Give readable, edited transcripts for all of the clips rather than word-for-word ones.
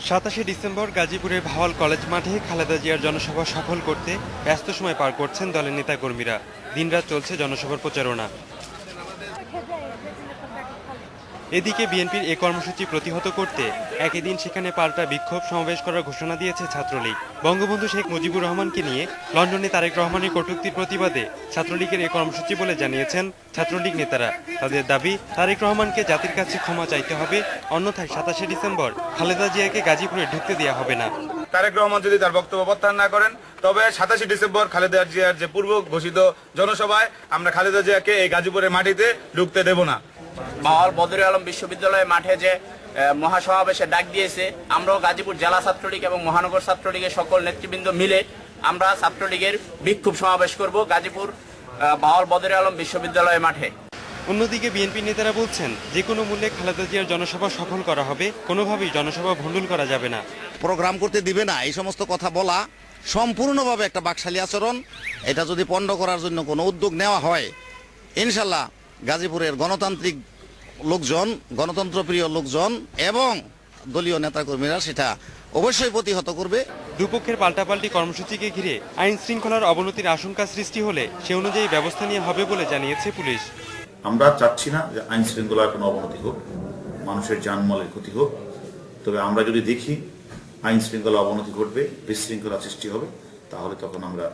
27শে December গাজীপুরের Bhawal college মাঠে খালেদা জিয়ার জনসভা সফল করতে ব্যস্ত সময় পার করছেন দলের নেতাকর্মীরা। দিনরাত চলছে জনসভার প্রচারণা। এদিকে বিএনপির এ কর্মসূচি প্রতিহত করতে একই দিন সেখানে পাল্টা বিক্ষোভ সমাবেশ করার ঘোষণা দিয়েছে ছাত্রলীগ। বঙ্গবন্ধু শেখ মুজিবুর রহমানকে নিয়ে লন্ডনে তারেক রহমানের কটূক্তির প্রতিবাদে ছাত্রলীগের এ কর্মসূচি বলে জানিয়েছেন ছাত্রলীগ নেতারা। তাদের দাবি, তারেক রহমানকে জাতির কাছে ক্ষমা চাইতে হবে, অন্যথায় 27শে ডিসেম্বর খালেদা জিয়াকে গাজীপুরে ঢুকতে দেওয়া হবে না। তারেক রহমান যদি তার বক্তব্য প্রত্যাহার না করেন, তবে 27শে ডিসেম্বর খালেদা জিয়ার যে পূর্ব ঘোষিত জনসভায় আমরা খালেদা জিয়াকে এই গাজীপুরের মাটিতে ঢুকতে দেব না। ভাওয়াল বদরুল আলম বিশ্ববিদ্যালয়ের মাঠে যে মহাসমাবেশে ডাক দিয়েছে, আমরাও গাজীপুর জেলা ছাত্রলীগ এবং মহানগর ছাত্রলীগের সকল নেতৃবৃন্দ মিলে আমরা ছাত্রলীগের বিক্ষোভ সমাবেশ করব গাজীপুর ভাওয়াল বদরুল আলম বিশ্ববিদ্যালয়ের মাঠে। অন্যদিকে বিএনপি নেতারা বলছেন, যে কোনো মূল্যে খালেদা জিয়ার জনসভা সফল করা হবে, কোনোভাবেই জনসভা ভণ্ডুল করা যাবে না। প্রোগ্রাম করতে দিবে না, এই সমস্ত কথা বলা সম্পূর্ণভাবে একটা বাকশালী আচরণ। এটা যদি পণ্ড করার জন্য কোনো উদ্যোগ নেওয়া হয়, ইনশাল্লাহ গাজীপুরের গণতান্ত্রিক লোকজন, গণতন্ত্রপ্রিয় লোকজন এবং দলীয় নেতাকর্মীরা সেটা অবশ্যই প্রতিহত করবে। দুপক্ষের পাল্টাপাল্টি কর্মসূচিকে ঘিরে আইন শৃঙ্খলার অবনতির আশঙ্কা সৃষ্টি হলে সে অনুযায়ী ব্যবস্থা নেওয়া হবে বলে জানিয়েছে পুলিশ। আমরা চাচ্ছি না যে আইন শৃঙ্খলার কোনো অবনতি হোক, মানুষের জানমালের ক্ষতি হোক। তবে আমরা যদি দেখি আইন শৃঙ্খলা অবনতি ঘটবে, বিশৃঙ্খলা সৃষ্টি হবে, তাহলে তখন আমরা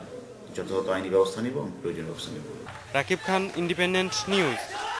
যথাযথ আইনি ব্যবস্থা নিব এবং প্রয়োজনীয় ব্যবস্থা নিব। রাকিব খান, ইন্ডিপেন্ডেন্ট নিউজ।